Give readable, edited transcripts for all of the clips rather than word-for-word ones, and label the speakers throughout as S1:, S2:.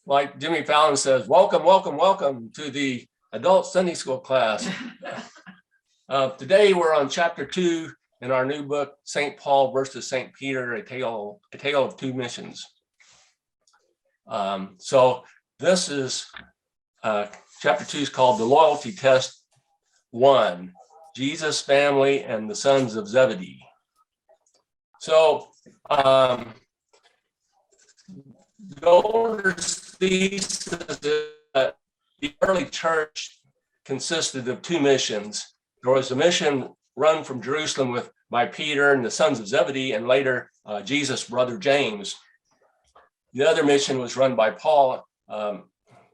S1: like Jimmy Fallon says, welcome, welcome, welcome to the adult Sunday school class. Today we're on chapter 2 in our new book, St. Paul versus St. Peter, a tale of two missions. So this is chapter 2 is called The Loyalty Test 1, Jesus, Family, and the Sons of Zebedee. So Goulder's thesis is that the early church consisted of two missions. There was a mission run from Jerusalem by Peter and the sons of Zebedee, and later Jesus' brother James. The other mission was run by Paul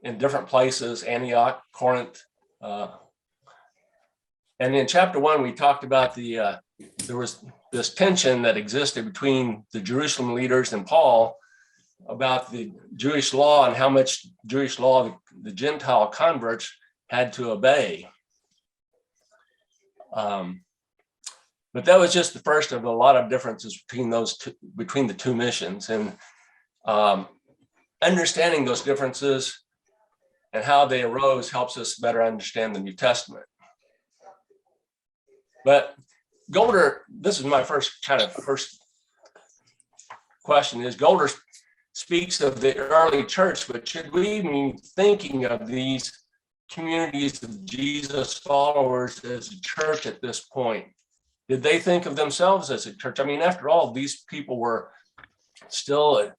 S1: in different places, Antioch, Corinth. And in chapter 1, we talked about there was this tension that existed between the Jerusalem leaders and Paul about the Jewish law and how much Jewish law the Gentile converts had to obey. But that was just the first of a lot of differences between the two missions, and understanding those differences and how they arose helps us better understand the New Testament. But Goulder, this is my first question, is Goulder speaks of the early church, but should we be thinking of these communities of Jesus followers as a church at this point? Did they think of themselves as a church? I mean, after all, these people were still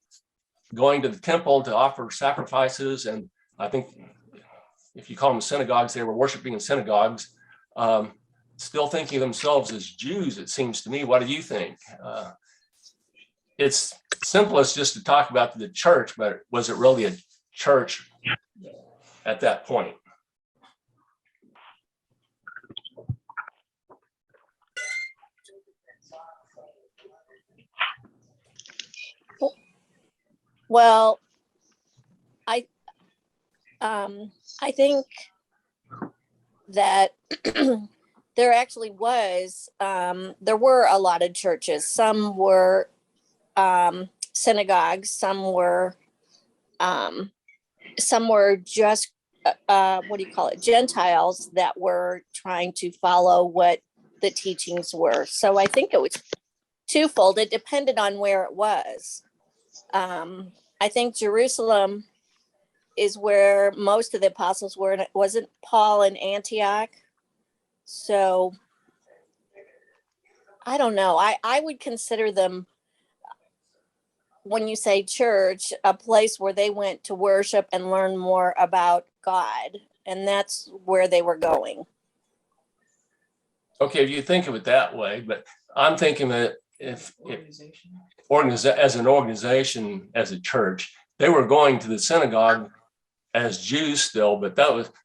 S1: going to the temple to offer sacrifices, and I think if you call them synagogues, they were worshiping in synagogues, still thinking of themselves as Jews, it seems to me. What do you think? It's simplest just to talk about the church, but was it really a church at that point?
S2: Well, I think that there actually was, there were a lot of churches. Some were synagogues, some were just, Gentiles that were trying to follow what the teachings were. So I think it was twofold. It depended on where it was. I think Jerusalem is where most of the apostles were, and it wasn't Paul in Antioch. So I don't know. I would consider them, when you say church, a place where they went to worship and learn more about God. And that's where they were going.
S1: Okay, if you think of it that way, but I'm thinking that as an organization, as a church, they were going to the synagogue as Jews still, but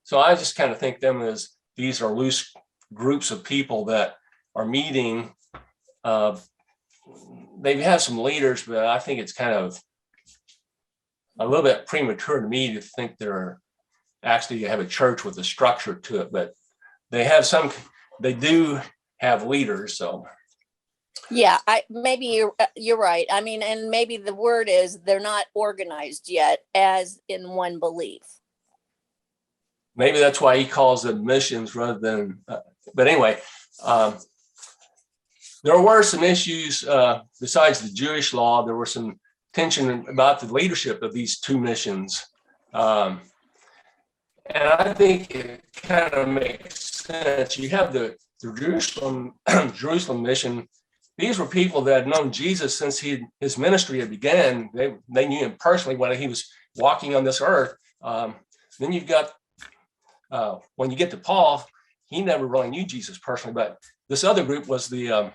S1: so I just kind of think them as these are loose groups of people that are meeting. They have some leaders, but I think it's kind of a little bit premature to me to think they're actually have a church with a structure to it, but they do have leaders. So
S2: yeah, maybe you're right. I mean, and maybe the word is they're not organized yet as in one belief.
S1: Maybe that's why he calls them missions rather than, but anyway, there were some issues besides the Jewish law. There were some tension about the leadership of these two missions. And I think it kind of makes sense. You have the Jerusalem mission. These were people that had known Jesus since his ministry had began. They knew him personally when he was walking on this earth. Then you've got, when you get to Paul, he never really knew Jesus personally, but this other group was the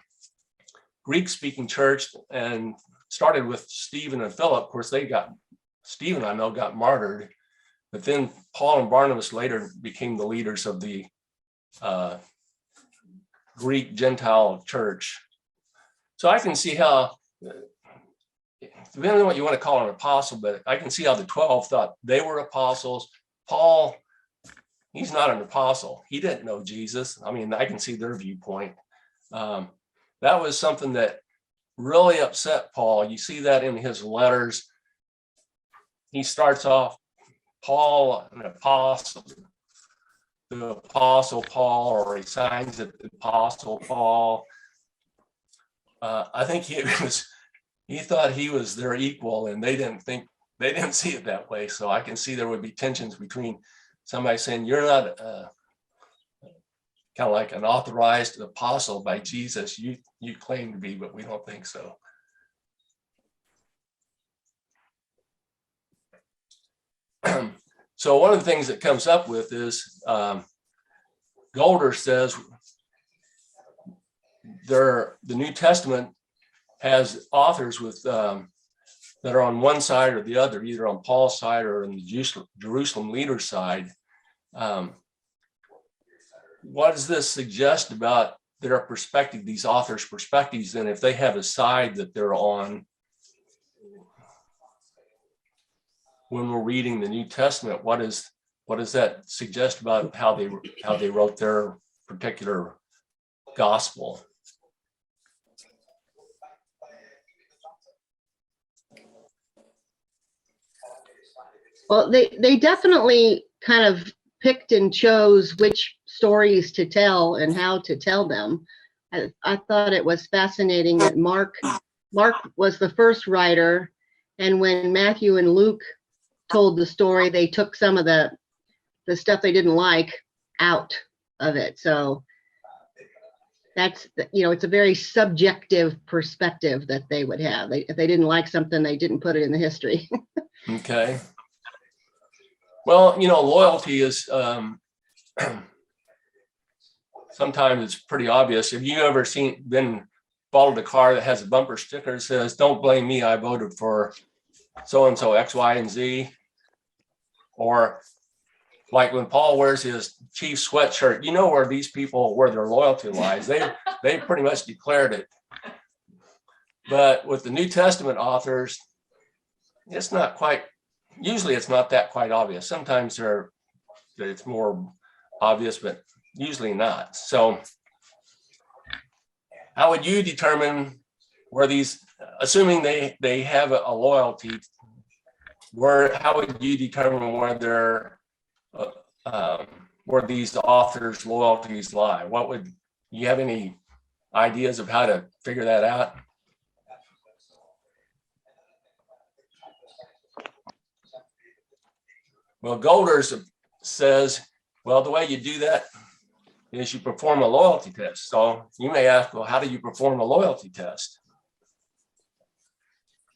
S1: Greek-speaking church, and started with Stephen and Philip. Of course, Stephen, I know, got martyred, but then Paul and Barnabas later became the leaders of the Greek Gentile church. So I can see how, depending on what you want to call an apostle, but I can see how the 12 thought they were apostles. Paul, he's not an apostle. He didn't know Jesus. I mean, I can see their viewpoint. That was something that really upset Paul. You see that in his letters. He starts off Paul an apostle, the Apostle Paul, or he signs it the Apostle Paul. I think he thought he was their equal, and they didn't see it that way. So I can see there would be tensions between somebody saying, you're not kind of like an authorized apostle by Jesus. You claim to be, but we don't think so. So one of the things that comes up with is Goulder says the New Testament has authors with that are on one side or the other, either on Paul's side or on the Jerusalem leader's side. What does this suggest about their perspective, these authors' perspectives, and if they have a side that they're on when we're reading the New Testament? What does that suggest about how they wrote their particular gospel?
S3: Well, they definitely kind of picked and chose which stories to tell and how to tell them. I thought it was fascinating that Mark was the first writer, and when Matthew and Luke told the story, they took some of the stuff they didn't like out of it. So that's, it's a very subjective perspective that they would have. If they didn't like something, they didn't put it in the history.
S1: Okay. Well, loyalty is sometimes it's pretty obvious. Have you ever followed a car that has a bumper sticker that says, "Don't blame me, I voted for so-and-so X, Y, and Z"? Or like when Paul wears his chief sweatshirt, where these people, where their loyalty lies. They pretty much declared it. But with the New Testament authors, it's not quite, usually it's not that quite obvious. Sometimes it's more obvious, but usually not. So how would you determine where these, assuming they have a loyalty, how would you determine where these authors' loyalties lie? You have any ideas of how to figure that out? Well, Goulder says, well, the way you do that is you perform a loyalty test. So you may ask, well, how do you perform a loyalty test?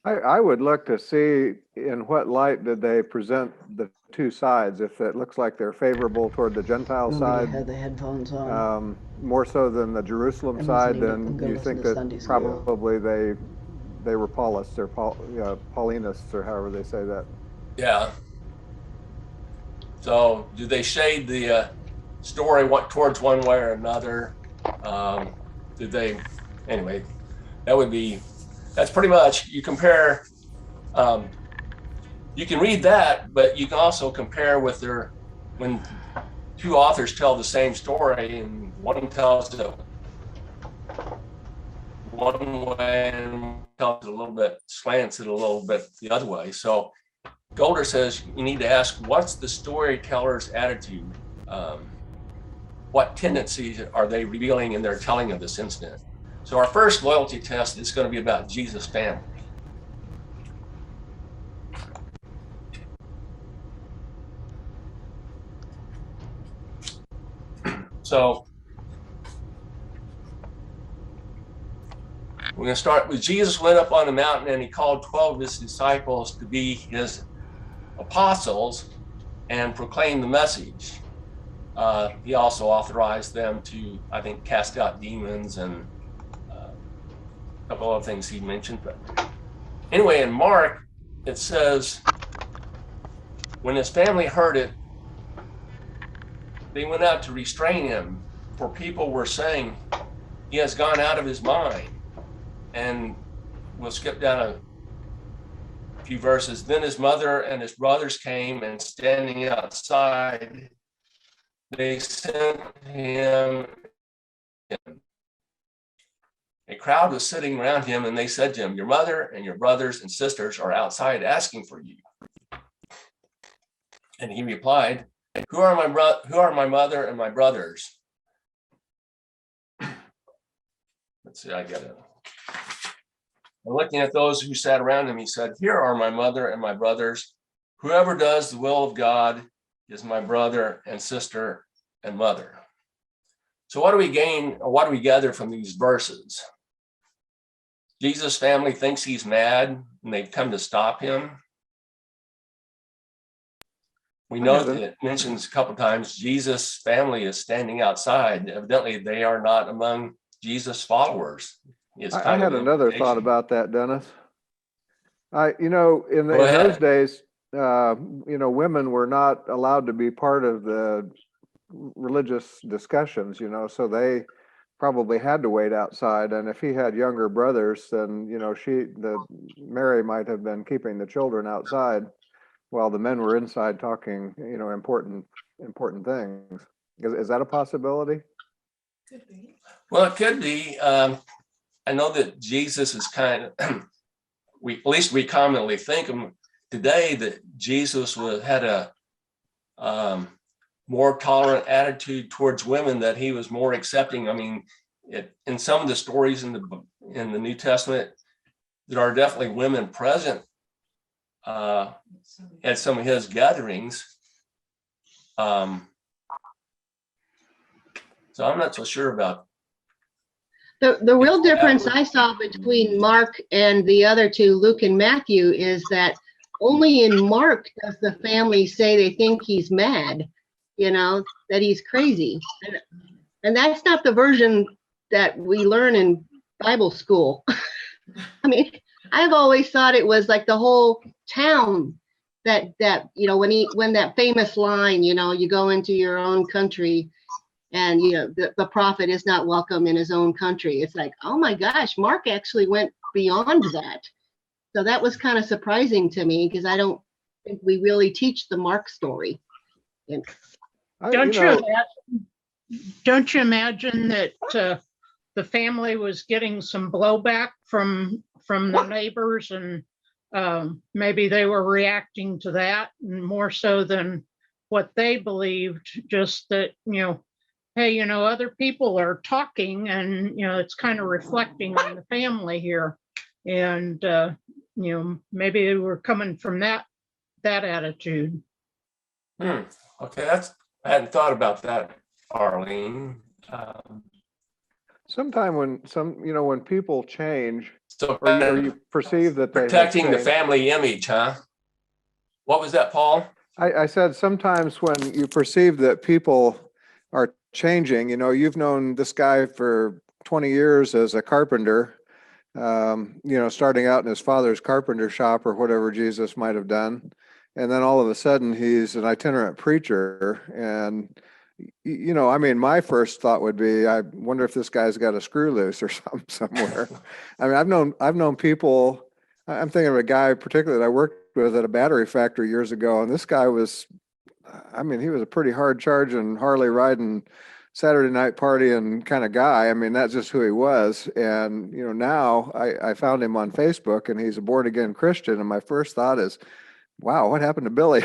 S4: I would look to see in what light did they present the two sides. If it looks like they're favorable toward the Gentile side,
S5: had the headphones on.
S4: more so than the Jerusalem
S5: I'm
S4: side,
S5: listening
S4: then you think that
S5: Sunday school.
S4: probably they were Paulists or Paulinists or however they say that.
S1: Yeah. So do they shade the story towards one way or another? Anyway, that's pretty much, you compare, you can read that, but you can also compare with when two authors tell the same story and one tells it one way and tells it a little bit, slants it a little bit the other way. So Goulder says you need to ask, what's the storyteller's attitude? What tendencies are they revealing in their telling of this incident? So our first loyalty test is going to be about Jesus' family. So we're going to start with Jesus went up on the mountain and he called 12 of his disciples to be his apostles and proclaim the message. He also authorized them to, I think, cast out demons and a couple other things he mentioned. But anyway, in Mark, it says, when his family heard it, they went out to restrain him, for people were saying, he has gone out of his mind. And we'll skip down a few verses. Then his mother and his brothers came, and standing outside, they sent him. A crowd was sitting around him, and they said to him, your mother and your brothers and sisters are outside asking for you. And he replied, who are my mother and my brothers? Let's see, I get it. And looking at those who sat around him, he said, here are my mother and my brothers. Whoever does the will of God is my brother and sister and mother. So what do we gain, or what do we gather from these verses? Jesus' family thinks he's mad and they've come to stop him. We know that it mentions a couple times Jesus' family is standing outside. Evidently, they are not among Jesus' followers.
S4: I had another thought about that, Dennis. In those days, women were not allowed to be part of the religious discussions, so they probably had to wait outside. And if he had younger brothers, then, Mary might have been keeping the children outside while the men were inside talking, important things. Is that a possibility?
S1: Could be. Well, it could be. I know that Jesus is kind of, at least we commonly think of today that Jesus had a more tolerant attitude towards women, that he was more accepting. I mean, in some of the stories in the New Testament, there are definitely women present at some of his gatherings. So I'm not so sure about.
S3: The real difference I saw between Mark and the other two, Luke and Matthew, is that only in Mark does the family say they think he's mad, that he's crazy. And that's not the version that we learn in Bible school. I mean, I've always thought it was like the whole town that when that famous line, you go into your own country and the prophet is not welcome in his own country. It's like, oh my gosh, Mark actually went beyond that. So that was kind of surprising to me, because I don't think we really teach the Mark story.
S5: Don't you imagine that the family was getting some blowback from the neighbors, and maybe they were reacting to that more so than what they believed, just that, hey, other people are talking, and, it's kind of reflecting on the family here. And, maybe they were coming from that attitude.
S1: Okay, I hadn't thought about that, Arlene.
S4: Sometime when people change,
S1: So
S4: or you perceive that they
S1: protecting the family image, huh? What was that, Paul?
S4: I said sometimes when you perceive that people are changing, you've known this guy for 20 years as a carpenter, starting out in his father's carpenter shop or whatever Jesus might have done. And then all of a sudden he's an itinerant preacher. And, my first thought would be, I wonder if this guy's got a screw loose or something somewhere. I mean, I've known people, I'm thinking of a guy particularly that I worked with at a battery factory years ago. And this guy was, he was a pretty hard charging, Harley riding, Saturday night partying kind of guy. I mean, that's just who he was. And, now I found him on Facebook and he's a born again Christian. And my first thought is, wow, what happened to Billy?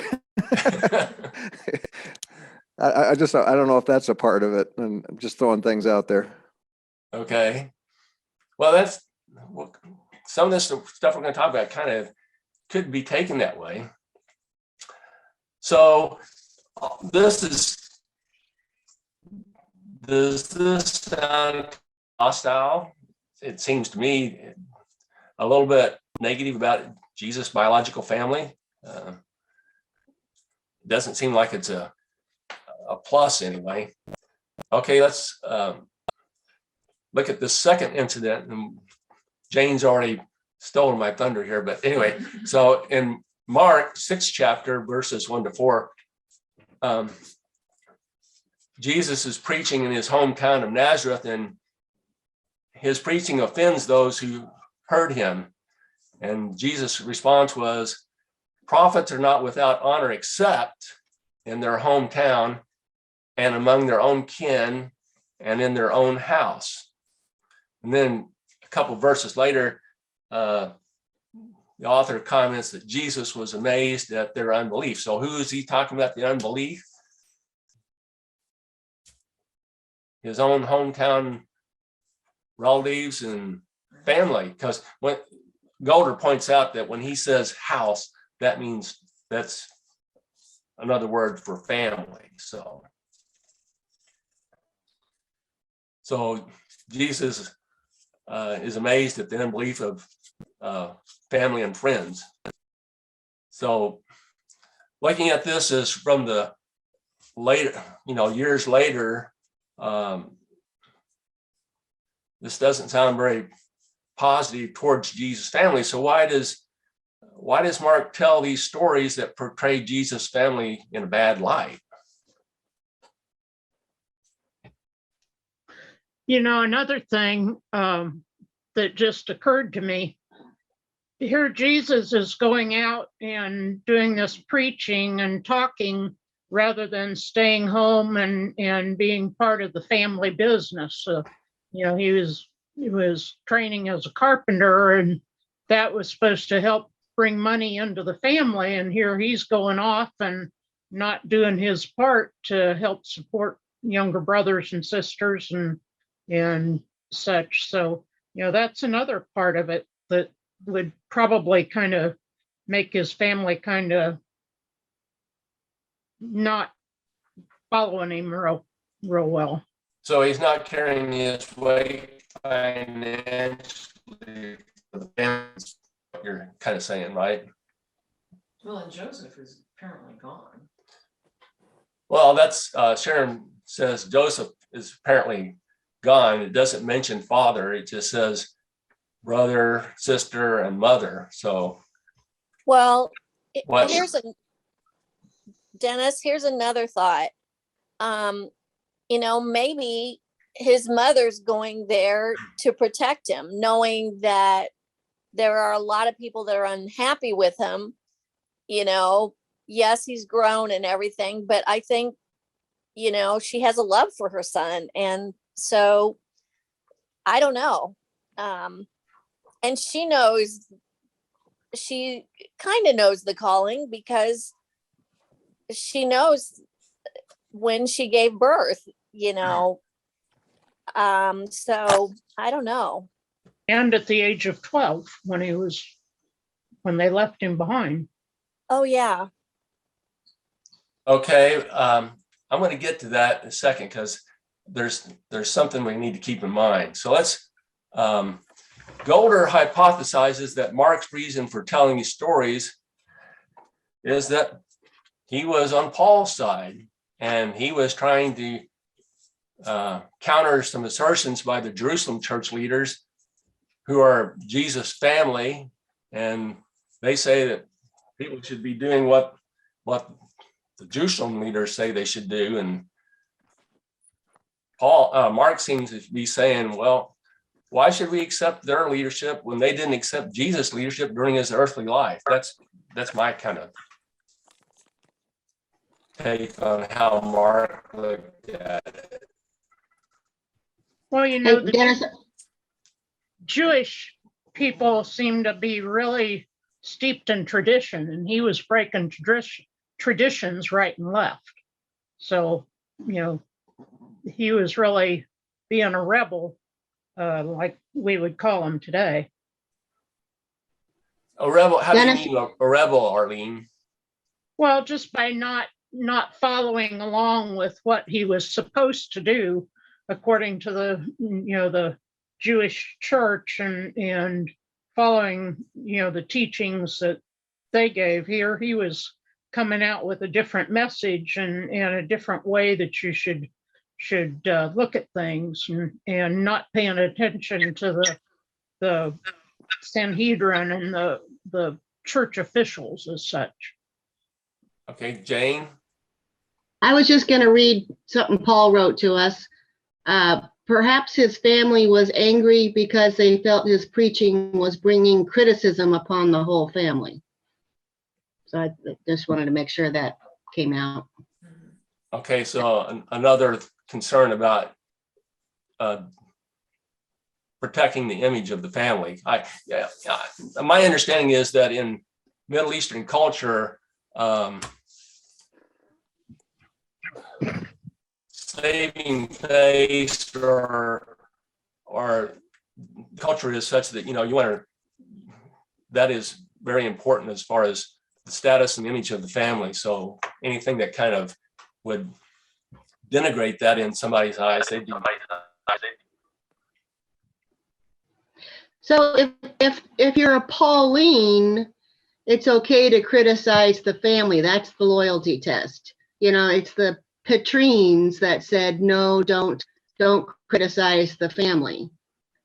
S4: I don't know if that's a part of it, and I'm just throwing things out there.
S1: Okay. Well, some of this stuff we're going to talk about kind of could be taken that way. So does this sound hostile? It seems to me a little bit negative about Jesus' biological family. Doesn't seem like it's a plus anyway. Okay, let's look at the second incident. And Jane's already stolen my thunder here, but anyway, so in Mark 6th chapter, verses 1-4, Jesus is preaching in his hometown of Nazareth, and his preaching offends those who heard him. And Jesus' response was, prophets are not without honor except in their hometown and among their own kin and in their own house. And then a couple verses later, the author comments that Jesus was amazed at their unbelief. So who is he talking about, the unbelief? His own hometown relatives and family, because when Goulder points out that when he says house, that means that's another word for family. So Jesus is amazed at the unbelief of family and friends. So looking at this is from the later, years later, this doesn't sound very positive towards Jesus' family. So why does Mark tell these stories that portray Jesus' family in a bad light?
S5: Another thing that just occurred to me, here Jesus is going out and doing this preaching and talking rather than staying home and being part of the family business. He was training as a carpenter, and that was supposed to help bring money into the family. And here he's going off and not doing his part to help support younger brothers and sisters and such. So, that's another part of it that would probably kind of make his family kind of not following him real well.
S1: So he's not carrying his weight financially for the family, what you're kind of saying, right?
S6: Well, and Joseph is apparently gone.
S1: Well, that's Sharon says Joseph is apparently gone. It doesn't mention father. It just says brother, sister, and mother. So,
S2: Well,
S1: what?
S2: Dennis, here's another thought. Maybe his mother's going there to protect him, knowing that there are a lot of people that are unhappy with him. Yes, he's grown and everything, but I think, she has a love for her son. And so I don't know. And she kind of knows the calling, because she knows when she gave birth, so I don't know.
S5: And at the age of 12, when they left him behind.
S2: Oh yeah.
S1: Okay, I'm going to get to that in a second, because there's something we need to keep in mind. So let's Goulder hypothesizes that Mark's reason for telling these stories is that he was on Paul's side, and he was trying to counter some assertions by the Jerusalem church leaders, who are Jesus' family, and they say that people should be doing what the Jerusalem leaders say they should do. And Mark seems to be saying, well, why should we accept their leadership when they didn't accept Jesus' leadership during his earthly life? That's my kind of take on how Mark looked at it.
S5: Well,
S3: Hey,
S5: the
S3: Dennis,
S5: Jewish people seem to be really steeped in tradition, and he was breaking traditions right and left. So, he was really being a rebel, like we would call him today.
S1: A rebel? How
S3: Dennis-
S1: do you mean a rebel, Arlene?
S5: Well, just by not following along with what he was supposed to do according to the Jewish church and following the teachings that they gave. Here he was coming out with a different message and a different way that you should look at things, and not paying attention to the Sanhedrin and the church officials as such.
S1: Okay, Jane.
S3: I was just going to read something Paul wrote to us. Perhaps his family was angry because they felt his preaching was bringing criticism upon the whole family. So I just wanted to make sure that came out.
S1: Okay, so another concern about protecting the image of the family. My understanding is that in Middle Eastern culture, saving face or culture is such that, that is very important as far as the status and image of the family. So anything that kind of would denigrate that in somebody's eyes, they'd be.
S3: So if you're a Pauline, it's okay to criticize the family. That's the loyalty test. It's the Petrines that said, no, don't criticize the family.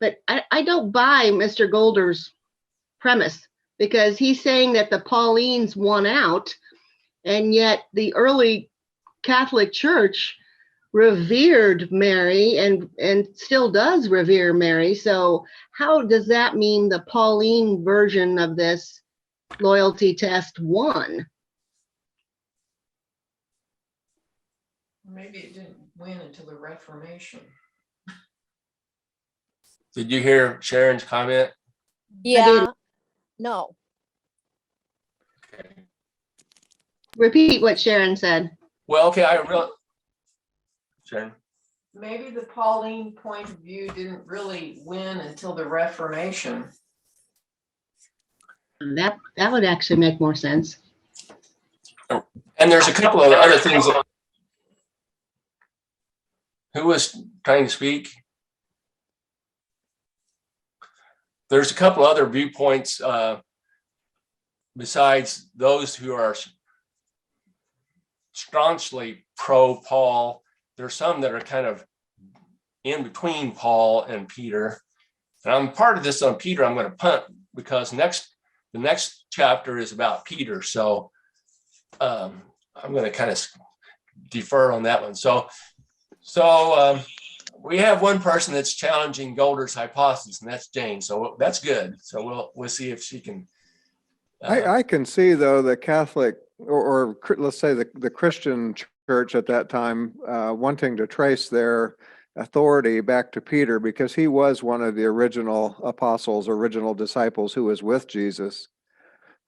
S3: But I don't buy Mr. Goulder's premise, because he's saying that the Paulines won out, and yet the early Catholic Church revered Mary and still does revere Mary. So how does that mean the Pauline version of this loyalty test won?
S6: Maybe it didn't win until the Reformation.
S1: Did you hear Sharon's comment?
S2: Yeah, no.
S3: Repeat what Sharon said.
S1: Well, okay, Sharon.
S6: Maybe the Pauline point of view didn't really win until the Reformation.
S3: That would actually make more sense.
S1: And there's a couple of other things. Who was trying to speak? There's a couple other viewpoints besides those who are staunchly pro-Paul. There's some that are kind of in between Paul and Peter. And I'm part of this on Peter. I'm going to punt because the next chapter is about Peter. So I'm going to kind of defer on that one. So we have one person that's challenging Goulder's hypothesis, and that's Jane. So that's good. So we'll see if she can.
S4: I can see, though, the Catholic or let's say the Christian church at that time wanting to trace their authority back to Peter, because he was one of the original apostles, original disciples who was with Jesus.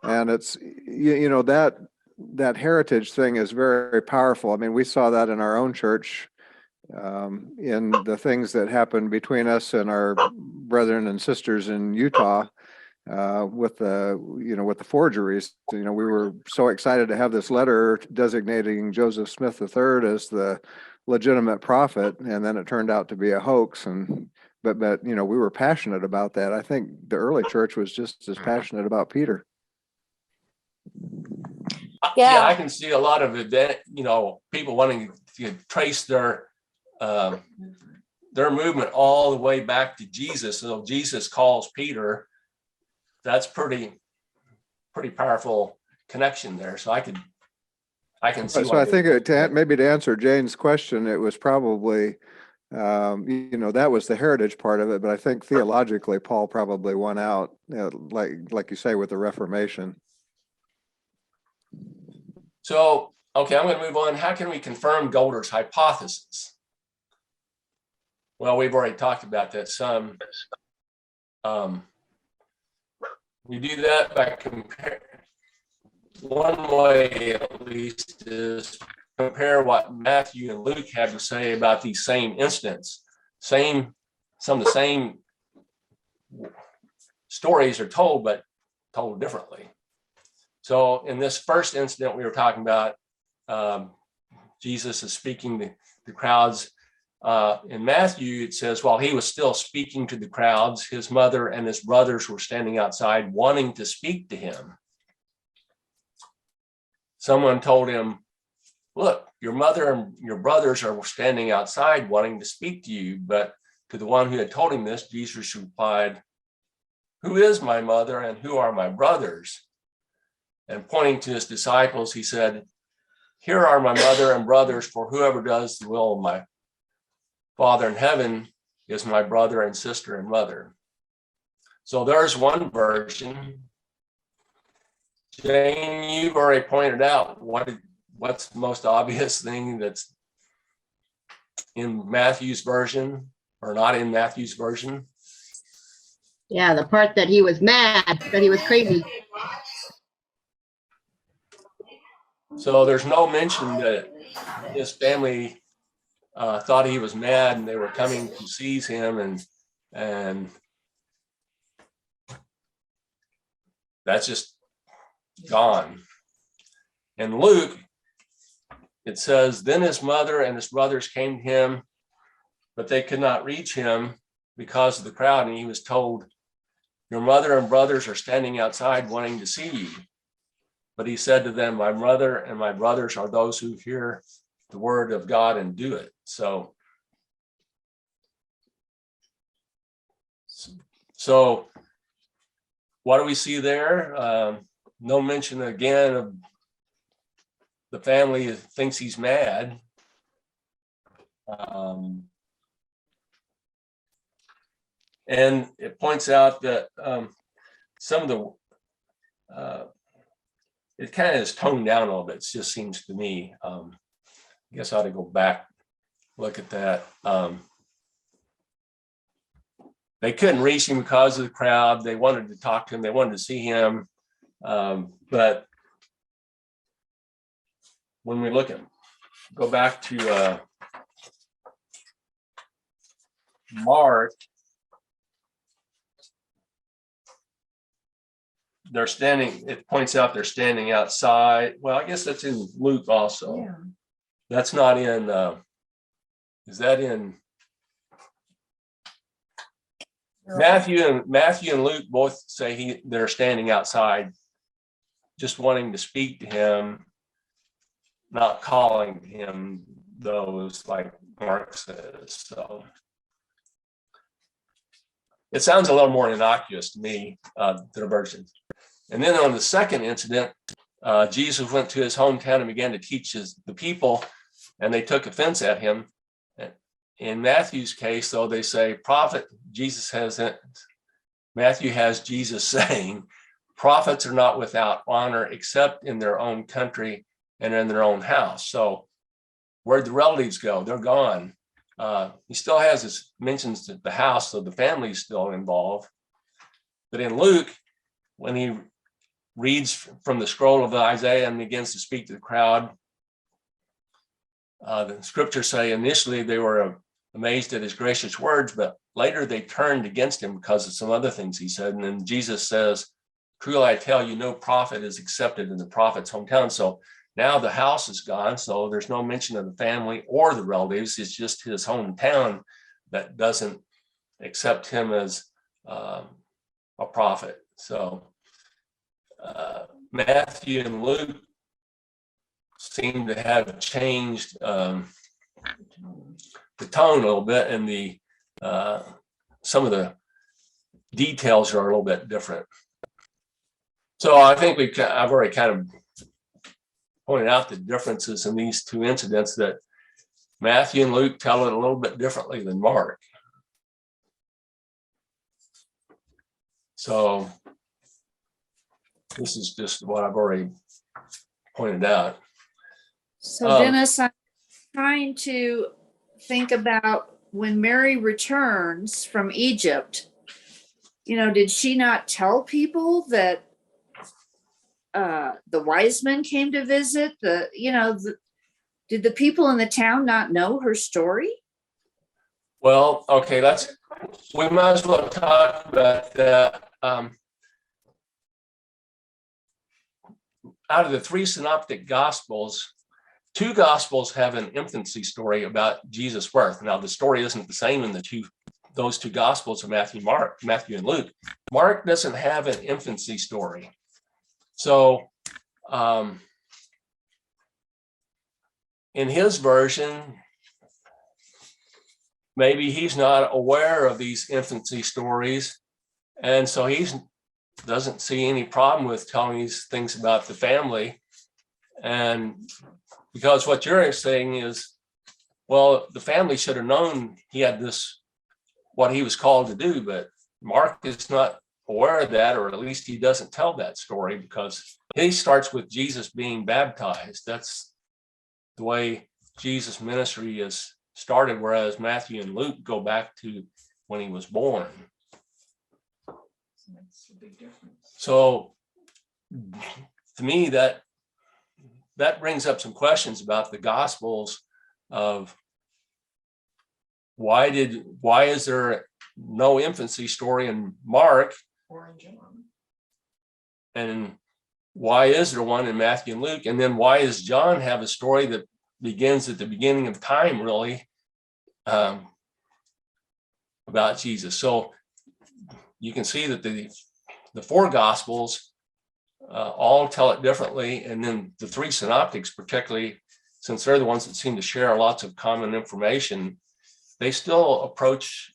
S4: And it's, that heritage thing is very, very powerful. I mean, we saw that in our own church, in the things that happened between us and our brethren and sisters in Utah, with the forgeries. We were so excited to have this letter designating Joseph Smith III as the legitimate prophet, and then it turned out to be a hoax. But we were passionate about that. I think the early church was just as passionate about Peter.
S1: Yeah, I can see a lot of it, people wanting to trace their movement all the way back to Jesus. So Jesus calls Peter. That's pretty powerful connection there. So I can see.
S4: So I think maybe to answer Jane's question, it was probably, that was the heritage part of it. But I think theologically, Paul probably won out, like you say, with the Reformation.
S1: So, okay, I'm going to move on. How can we confirm Goulder's hypothesis? Well, we've already talked about that some. We do that by comparing. One way, at least, is compare what Matthew and Luke have to say about these same incidents. Some of the same stories are told, but told differently. So in this first incident we were talking about, Jesus is speaking to the crowds. In Matthew, it says, while he was still speaking to the crowds, his mother and his brothers were standing outside wanting to speak to him. Someone told him, look, your mother and your brothers are standing outside wanting to speak to you. But to the one who had told him this, Jesus replied, who is my mother and who are my brothers? And pointing to his disciples, he said, here are my mother and brothers, for whoever does the will of my Father in heaven is my brother and sister and mother. So there's one version. Jane, you've already pointed out what's the most obvious thing that's in Matthew's version or not in Matthew's version.
S3: Yeah, the part that he was mad, that he was crazy.
S1: So there's no mention that his family thought he was mad and they were coming to seize him, and that's just gone. In Luke, it says, then his mother and his brothers came to him, but they could not reach him because of the crowd. And he was told, your mother and brothers are standing outside wanting to see you. But he said to them, my mother and my brothers are those who hear the word of God and do it. So what do we see there? No mention again of the family thinks he's mad. And it points out that some of the, it kind of is toned down a little bit, it just seems to me. I guess I ought to go back, look at that. They couldn't reach him because of the crowd. They wanted to talk to him. They wanted to see him. But when we go back to Mark, it points out they're standing outside. Well, I guess that's in Luke also.
S6: Yeah.
S1: That's not in, is that in Matthew and Luke both say they're standing outside, just wanting to speak to him, not calling him those like Mark says. So it sounds a little more innocuous to me, the version. And then on the second incident, Jesus went to his hometown and began to teach the people, and they took offense at him. In Matthew's case, though, they say Matthew has Jesus saying, prophets are not without honor except in their own country and in their own house. So where'd the relatives go? They're gone. He still mentions the house, so the family's still involved. But in Luke, when he reads from the scroll of Isaiah and begins to speak to the crowd, the scriptures say initially they were amazed at his gracious words, but later they turned against him because of some other things he said. And then Jesus says, truly I tell you, no prophet is accepted in the prophet's hometown. So now the house is gone, so there's no mention of the family or the relatives. It's just his hometown that doesn't accept him as a prophet. So Matthew and Luke seem to have changed the tone a little bit, and some of the details are a little bit different. So I think I've already kind of pointed out the differences in these two incidents, that Matthew and Luke tell it a little bit differently than Mark. So this is just what I've already pointed out.
S7: So Dennis, I'm trying to think about when Mary returns from Egypt, did she not tell people that the wise men came to visit? Did the people in the town not know her story?
S1: Well, okay, we might as well talk about that. Out of the three synoptic gospels, two gospels have an infancy story about Jesus' birth. Now, the story isn't the same in those two gospels of Matthew and Luke. Mark doesn't have an infancy story. So in his version, maybe he's not aware of these infancy stories, and so he doesn't see any problem with telling these things about the family. And because what you're saying is, well, the family should have known he had what he was called to do, but Mark is not aware of that, or at least he doesn't tell that story, because he starts with Jesus being baptized. That's the way Jesus' ministry is started, whereas Matthew and Luke go back to when he was born.
S6: Makes a big difference.
S1: So to me, that brings up some questions about the Gospels of why is there no infancy story in Mark,
S6: Or in John.
S1: and why is there one in Matthew and Luke? And then why does John have a story that begins at the beginning of time, really, about Jesus? So you can see that the four Gospels all tell it differently. And then the three synoptics, particularly since they're the ones that seem to share lots of common information, they still approach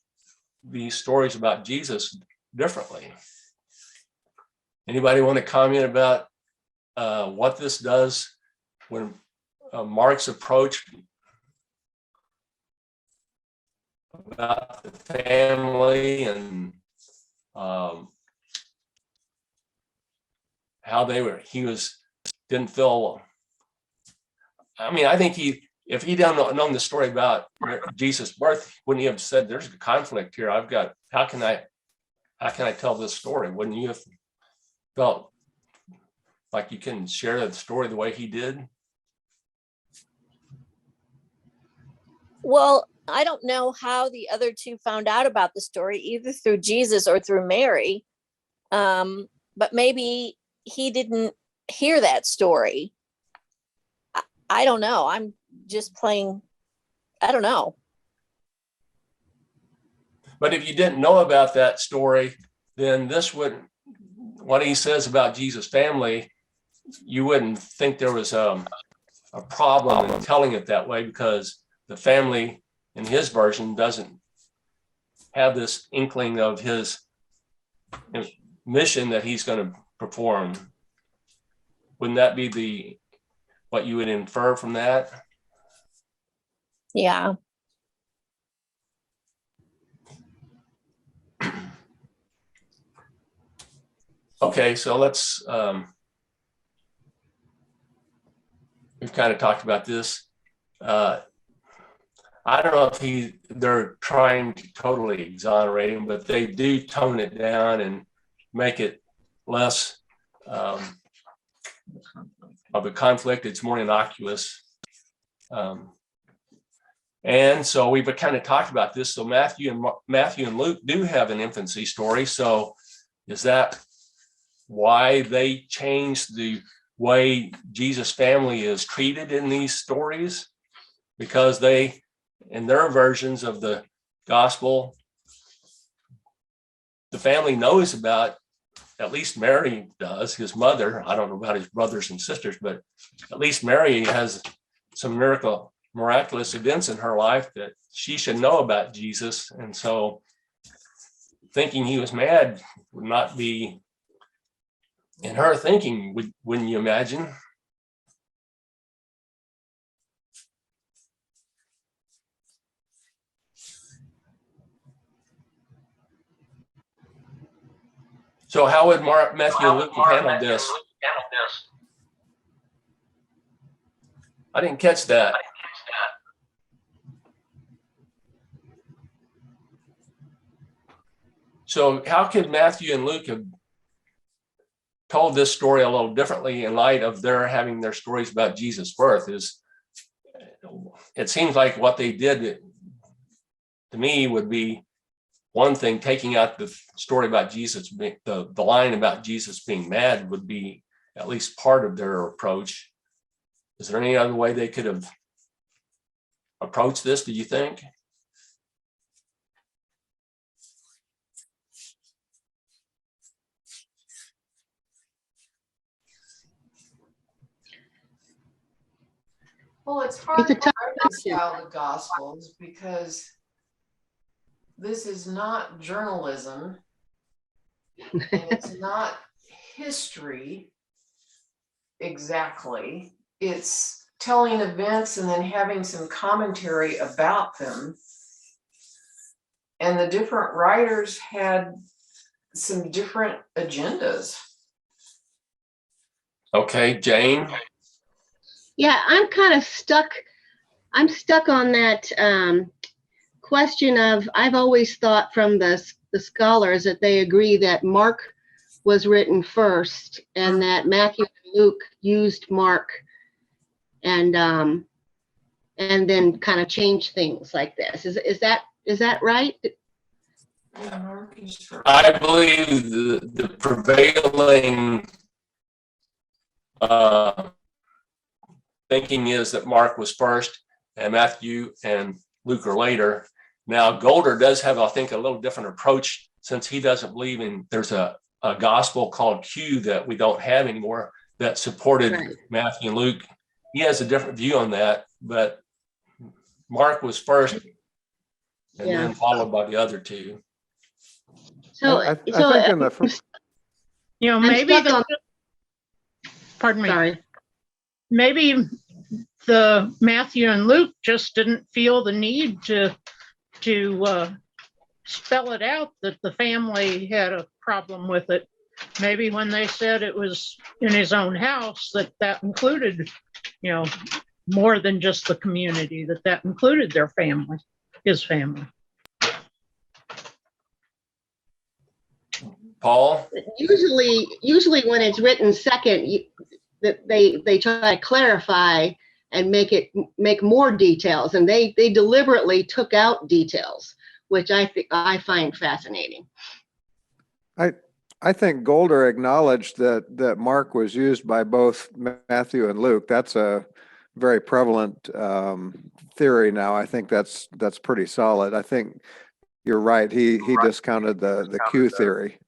S1: these stories about Jesus differently. Anybody want to comment about what this does when Mark's approach about the family and how didn't feel. I mean, I think if he hadn't known the story about Jesus' birth, wouldn't he have said, "There's a conflict here. How can I tell this story?" Wouldn't you have felt like you can share the story the way he did?
S2: Well, I don't know how the other two found out about the story, either through Jesus or through Mary. But maybe he didn't hear that story. I don't know. I'm just playing. I don't know.
S1: But if you didn't know about that story, then what he says about Jesus' family, you wouldn't think there was a problem in telling it that way, because the family in his version doesn't have this inkling of his mission that he's going to perform. Wouldn't that be what you would infer from that?
S2: Yeah.
S1: Okay, so let's we've kind of talked about this. I don't know if they're trying to totally exonerate him, but they do tone it down and make it less of a conflict. It's more innocuous. And so we've kind of talked about this. So Matthew and Luke do have an infancy story. So is that why they changed the way Jesus' family is treated in these stories? Because they, in their versions of the gospel, the family knows about, at least Mary does, his mother. I don't know about his brothers and sisters, but at least Mary has some miraculous events in her life that she should know about Jesus. And so thinking he was mad would not be in her thinking, wouldn't you imagine? So how would Matthew and Luke have handled this? I didn't catch that. So how could Matthew and Luke have told this story a little differently in light of their having their stories about Jesus' birth? It seems like what they did to me would be one thing. Taking out the story about Jesus, the line about Jesus being mad would be at least part of their approach. Is there any other way they could have approached this, do you think?
S6: Well, it's hard
S3: It's a
S6: to
S3: tough
S6: reconcile the Gospels because this is not journalism and it's not history exactly. It's telling events and then having some commentary about them. And the different writers had some different agendas.
S1: Okay, Jane.
S3: Yeah, I'm kind of stuck. I'm stuck on that question of, I've always thought from the scholars that they agree that Mark was written first and that Matthew and Luke used Mark and then kind of changed things like this. Is that right?
S1: I believe the prevailing thinking is that Mark was first and Matthew and Luke are later. Now, Goulder does have, I think, a little different approach, since he doesn't believe there's a gospel called Q that we don't have anymore that supported
S3: Right.
S1: Matthew and Luke. He has a different view on that, but Mark was first and
S3: Yeah.
S1: then followed by the other two.
S3: So,
S4: I think in the,
S5: You know,
S3: I'm
S5: maybe
S3: stuck on-
S5: pardon me.
S3: sorry.
S5: Maybe the Matthew and Luke just didn't feel the need to spell it out that the family had a problem with it. Maybe when they said it was in his own house, that included, you know, more than just the community, that included their family, his family.
S1: Paul?
S3: Usually when it's written second, they try to clarify and make more details, and they deliberately took out details, which I find fascinating.
S4: I think Goulder acknowledged that Mark was used by both Matthew and Luke. That's a very prevalent theory now. I think that's pretty solid. I think you're right. He discounted the Q theory.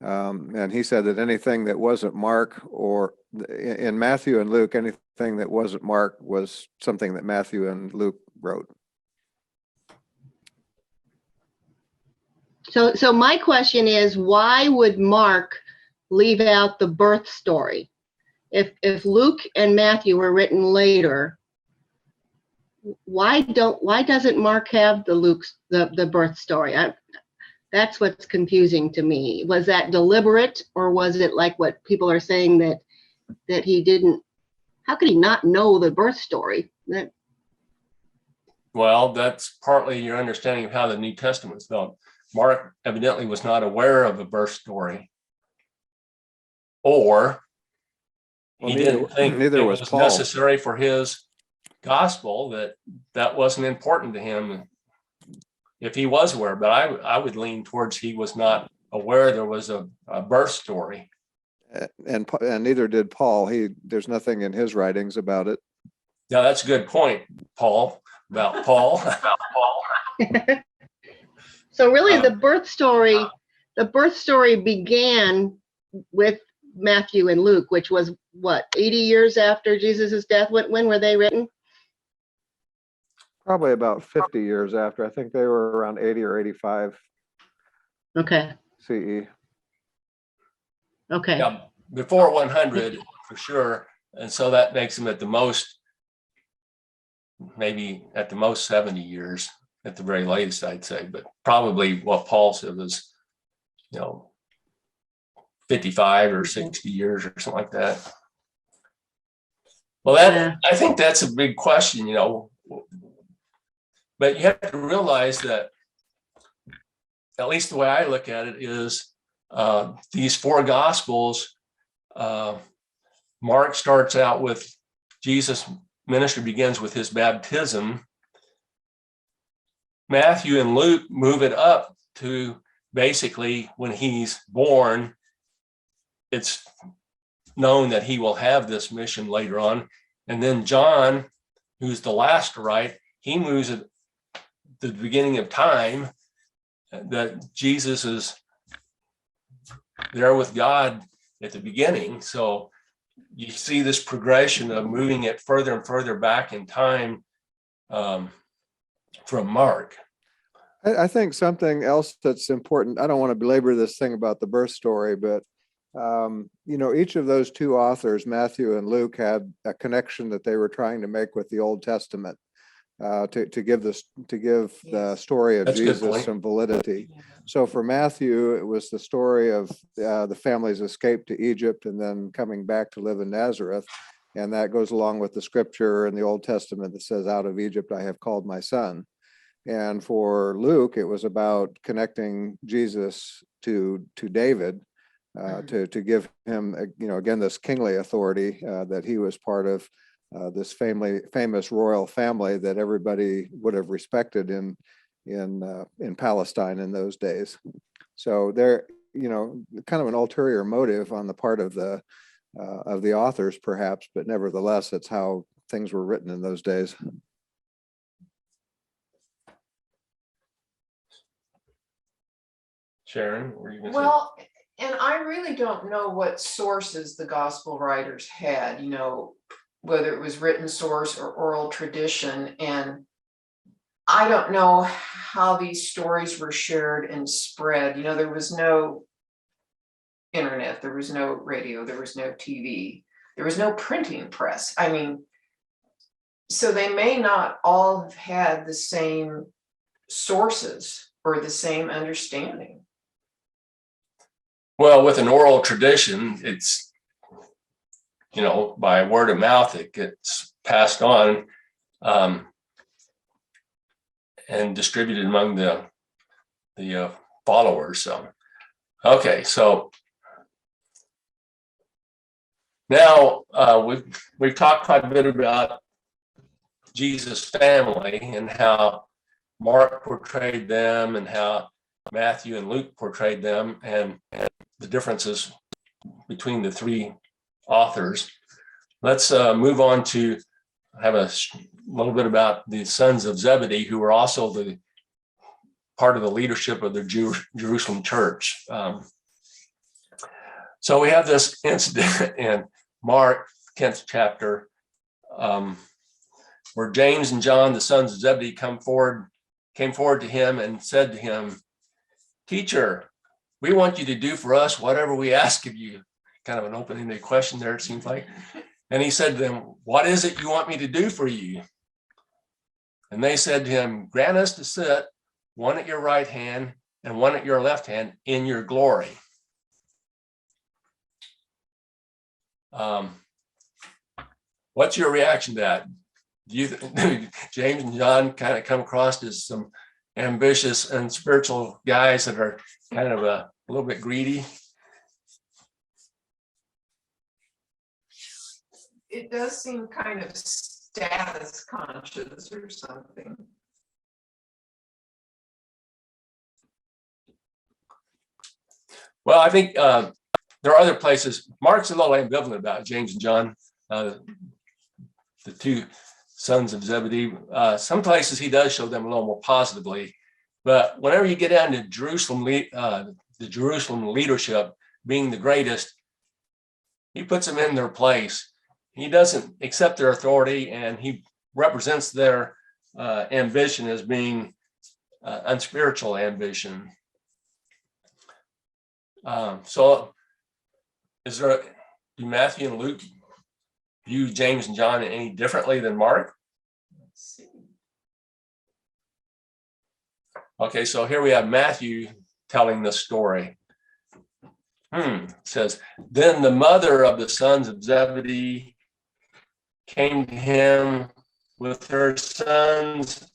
S4: And he said that anything that wasn't Mark, or in Matthew and Luke, anything that wasn't Mark was something that Matthew and Luke wrote.
S3: So my question is, why would Mark leave out the birth story? If Luke and Matthew were written later, why doesn't Mark have the birth story? That's what's confusing to me. Was that deliberate, or was it like what people are saying that he didn't? How could he not know the birth story?
S1: Well, that's partly your understanding of how the New Testament's felt. Mark evidently was not aware of a birth story, or he didn't think
S4: neither
S1: it
S4: was
S1: was
S4: Paul.
S1: necessary for his gospel, that wasn't important to him if he was aware. But I would lean towards he was not aware there was a birth story.
S4: And neither did Paul. There's nothing in his writings about it.
S1: Now, that's a good point, Paul, about Paul.
S3: So really, the birth story began with Matthew and Luke, which was what, 80 years after Jesus' death? When were they written?
S4: Probably about 50 years after. I think they were around 80 or 85
S3: Okay.
S4: CE.
S3: Okay.
S1: Yeah, before 100 for sure. And so that makes him at the most 70 years at the very latest, I'd say. But probably what Paul said was, 55 or 60 years or something like that. Well, I think that's a big question, but you have to realize that, at least the way I look at it, is these four gospels. Mark starts out with Jesus' ministry begins with his baptism. Matthew and Luke move it up to basically when he's born. It's known that he will have this mission later on. And then John, who's the last to write, he moves it to the beginning of time, that Jesus is there with God at the beginning. So you see this progression of moving it further and further back in time from Mark.
S4: I think something else that's important, I don't want to belabor this thing about the birth story, but each of those two authors, Matthew and Luke, had a connection that they were trying to make with the Old Testament to give the story of
S1: That's a good
S4: Jesus
S1: point.
S4: some validity. So for Matthew, it was the story of the family's escape to Egypt and then coming back to live in Nazareth. And that goes along with the scripture in the Old Testament that says, "Out of Egypt I have called my son." And for Luke, it was about connecting Jesus to David, to give him, again, this kingly authority, that he was part of this famous royal family that everybody would have respected in Palestine in those days. So there, kind of an ulterior motive on the part of the authors, perhaps, but nevertheless, it's how things were written in those days.
S1: Sharon, were you gonna say?
S6: Well, and I really don't know what sources the gospel writers had, whether it was written source or oral tradition. And I don't know how these stories were shared and spread. There was no internet, there was no radio, there was no TV, there was no printing press. I mean, so they may not all have had the same sources or the same understanding.
S1: Well, with an oral tradition, it's, by word of mouth, it gets passed on and distributed among the followers. So, okay, so now we've talked quite a bit about Jesus' family and how Mark portrayed them and how Matthew and Luke portrayed them, and the differences between the three authors. Let's move on to have a little bit about the sons of Zebedee, who were also the part of the leadership of the Jerusalem church. So we have this incident in Mark 10th chapter, where James and John, the sons of Zebedee, came forward to him and said to him, "Teacher, we want you to do for us whatever we ask of you." Kind of an open-ended question there, it seems like. And he said to them, "What is it you want me to do for you?" And they said to him, "Grant us to sit, one at your right hand and one at your left hand, in your glory." What's your reaction to that? Do you James and John kind of come across as some ambitious and spiritual guys that are kind of a little bit greedy?
S6: It does seem kind of status conscious or something.
S1: Well, I think there are other places. Mark's a little ambivalent about James and John, the two sons of Zebedee. Some places he does show them a little more positively, but whenever you get down to Jerusalem, the Jerusalem leadership being the greatest, he puts them in their place. He doesn't accept their authority, and he represents their ambition as being unspiritual ambition. So do Matthew and Luke view James and John any differently than Mark?
S6: Let's see.
S1: Okay, so here we have Matthew telling the story. It says, "Then the mother of the sons of Zebedee came to him with her sons."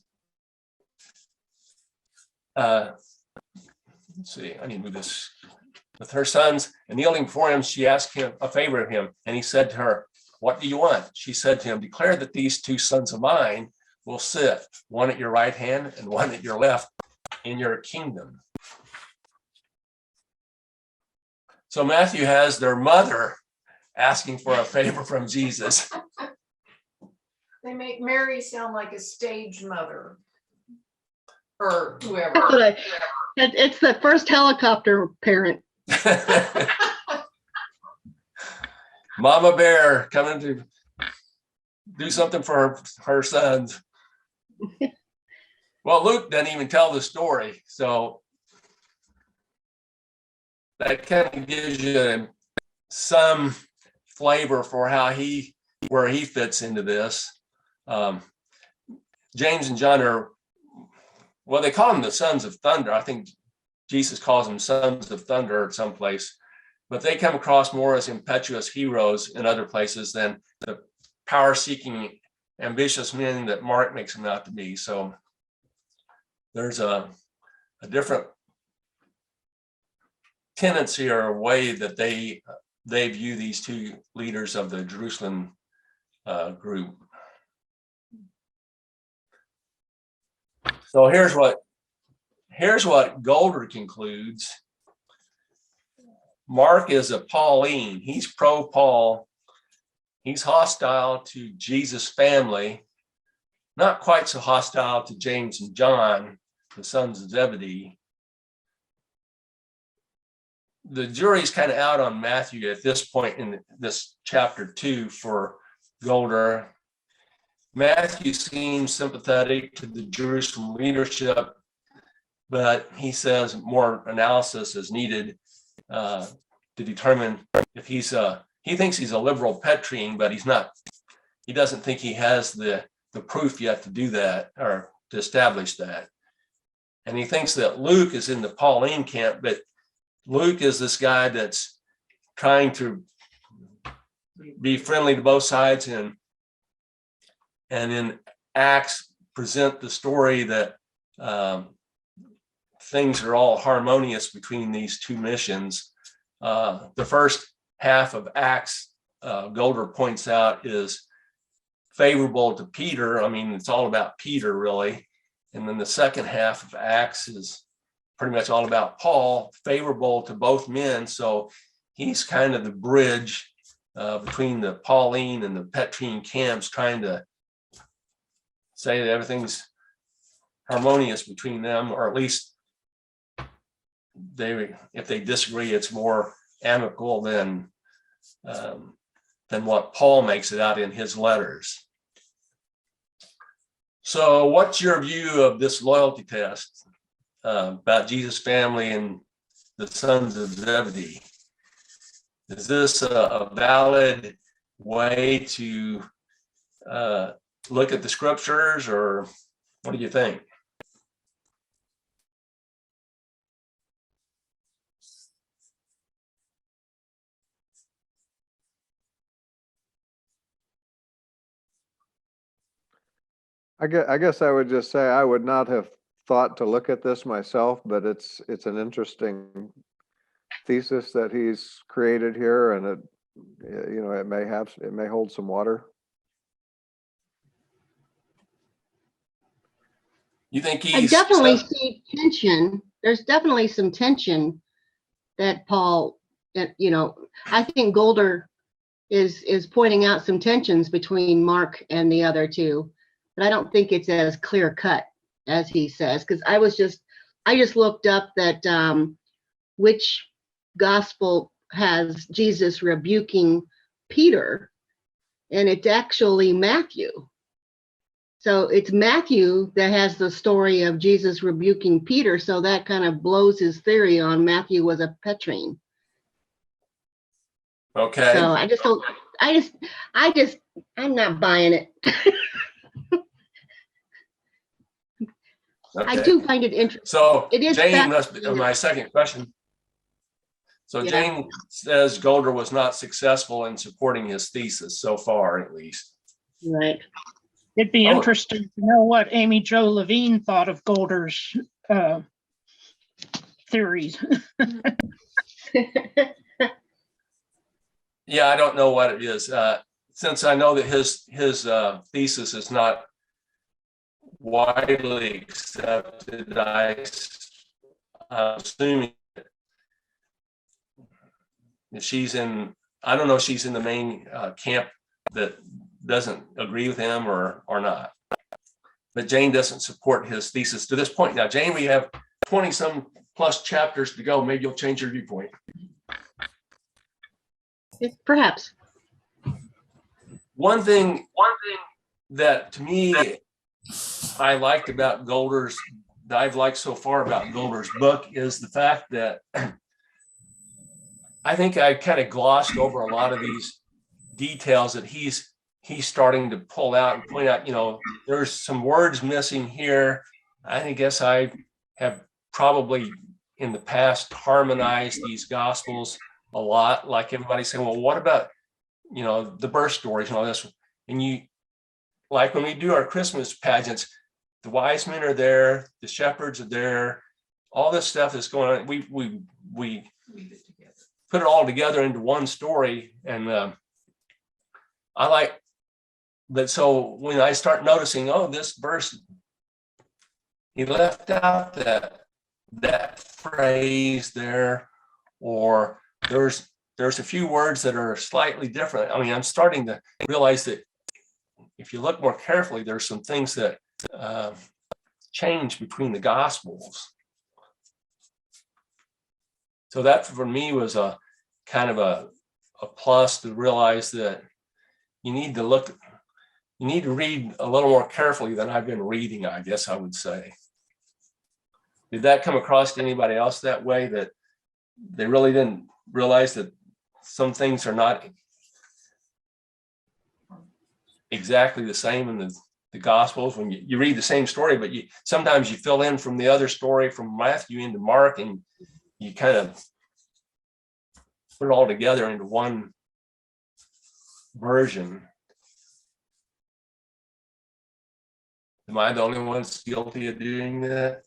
S1: Let's see, I need to move this. With her sons, and kneeling before him, she asked him a favor of him, and he said to her, "What do you want?" She said to him, "Declare that these two sons of mine will sit, one at your right hand and one at your left, in your kingdom." So Matthew has their mother asking for a favor from Jesus.
S6: They make Mary sound like a stage mother or whoever.
S3: That's what it's the first helicopter parent.
S1: Mama Bear coming to do something for her sons. Well, Luke doesn't even tell the story, so that kind of gives you some flavor for where he fits into this. James and John are, well, they call them the sons of thunder. I think Jesus calls them sons of thunder at some place, but they come across more as impetuous heroes in other places than the power-seeking, ambitious men that Mark makes them out to be. So there's a different tendency or a way that they view these two leaders of the Jerusalem group. So here's what Goulder concludes. Mark is a Pauline. He's pro-Paul. He's hostile to Jesus' family, not quite so hostile to James and John, the sons of Zebedee. The jury's kind of out on Matthew at this point in this chapter 2 for Goulder. Matthew seems sympathetic to the Jerusalem leadership, but he says more analysis is needed to determine if he thinks he's a liberal Petrine, but he's not. He doesn't think he has the proof yet to do that or to establish that. And he thinks that Luke is in the Pauline camp, but Luke is this guy that's trying to be friendly to both sides and in Acts present the story that things are all harmonious between these two missions. The first half of Acts, Goulder points out, is favorable to Peter. I mean, it's all about Peter, really. And then the second half of Acts is pretty much all about Paul, favorable to both men. So he's kind of the bridge between the Pauline and the Petrine camps, trying to say that everything's harmonious between them, or at least if they disagree, it's more amicable than what Paul makes it out in his letters. So what's your view of this loyalty test about Jesus' family and the sons of Zebedee? Is this a valid way to look at the scriptures, or what do you think?
S4: I guess I would just say I would not have thought to look at this myself, but it's an interesting thesis that he's created here, and it may hold some water.
S1: You think
S3: I
S1: he's
S3: definitely see tension. There's definitely some tension that Paul, I think Goulder is pointing out some tensions between Mark and the other two, but I don't think it's as clear cut as he says, because I just looked up that which gospel has Jesus rebuking Peter, and it's actually Matthew. So it's Matthew that has the story of Jesus rebuking Peter. So that kind of blows his theory on Matthew was a Petrine.
S1: okay?
S3: So I'm not buying it. I
S1: Okay.
S3: do find it interesting.
S1: So
S3: It is
S1: Jane must be
S3: fascinating.
S1: my second question. So
S3: Yeah.
S1: Jane says Goulder was not successful in supporting his thesis so far, at least.
S3: Right.
S5: It'd be
S1: Oh.
S5: interesting to know what Amy Jo Levine thought of Goulder's theories.
S1: Yeah, I don't know what it is. Since I know that his thesis is not widely accepted, I'm assuming if she's in, I don't know if she's in the main camp that doesn't agree with him or not. But Jane doesn't support his thesis to this point. Now, Jane, we have 20 some plus chapters to go. Maybe you'll change your viewpoint.
S3: Perhaps.
S1: One thing that to me I liked about Goulder's, that I've liked so far about Goulder's book, is the fact that I think I kind of glossed over a lot of these details that he's starting to pull out and point out. There's some words missing here. I guess I have probably in the past harmonized these gospels a lot, like everybody's saying, well, what about the birth stories and all this? And you, like when we do our Christmas pageants, the wise men are there, the shepherds are there, all this stuff is going on. We
S6: Weave it together.
S1: put it all together into one story. And I like that. So when I start noticing, oh, this verse, he left out that phrase there, or there's a few words that are slightly different. I mean, I'm starting to realize that if you look more carefully, there's some things that change between the Gospels. So that for me was a kind of a plus, to realize that you need to read a little more carefully than I've been reading, I guess I would say. Did that come across to anybody else that way, that they really didn't realize that some things are not exactly the same in the Gospels? When you read the same story, but sometimes you fill in from the other story from Matthew into Mark, and you kind of put it all together into one version. Am I the only one that's guilty of doing that?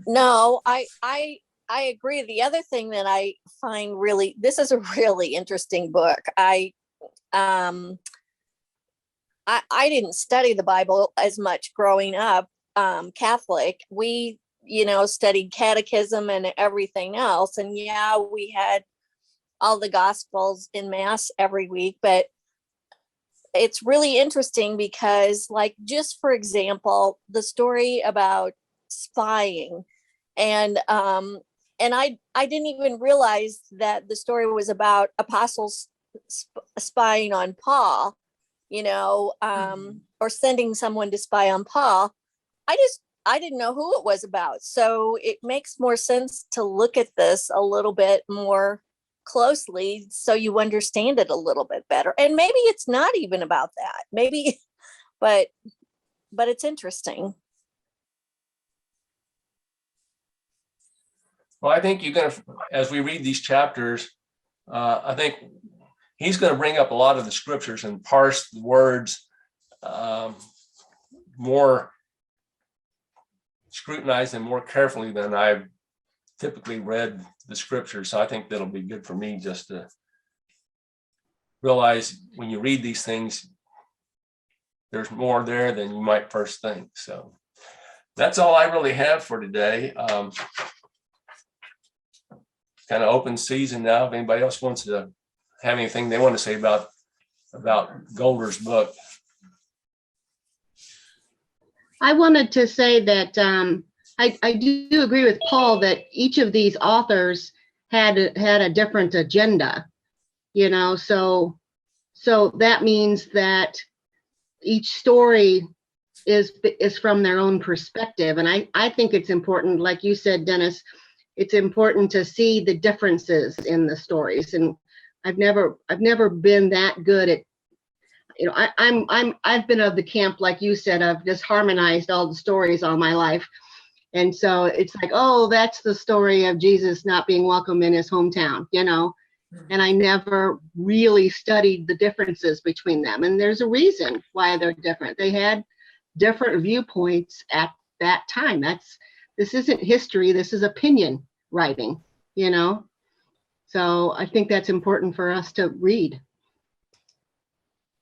S2: No, I agree. The other thing that I find this is a really interesting book. I didn't study the Bible as much growing up, Catholic. We, studied catechism and everything else. And yeah, we had all the Gospels in Mass every week, but it's really interesting because, like, just for example, the story about spying, and I didn't even realize that the story was about apostles spying on Paul, or sending someone to spy on Paul. I didn't know who it was about. So it makes more sense to look at this a little bit more closely so you understand it a little bit better. And maybe it's not even about that. Maybe, but it's interesting.
S1: Well, I think as we read these chapters, I think he's going to bring up a lot of the scriptures and parse the words more, scrutinize them more carefully than I've typically read the scriptures. So I think that'll be good for me, just to realize when you read these things, there's more there than you might first think. So that's all I really have for today. Kind of open season now. If anybody else wants to have anything they want to say about Goulder's book.
S3: I wanted to say that I do agree with Paul that each of these authors had a different agenda, so that means that each story is from their own perspective. And I think it's important, like you said, Dennis, it's important to see the differences in the stories. And I've never been that good at, I've been of the camp, like you said, I've just harmonized all the stories all my life. And so it's like, oh, that's the story of Jesus not being welcome in his hometown, and I never really studied the differences between them. And there's a reason why they're different. They had different viewpoints at that time. This isn't history, this is opinion writing, So I think that's important for us to read.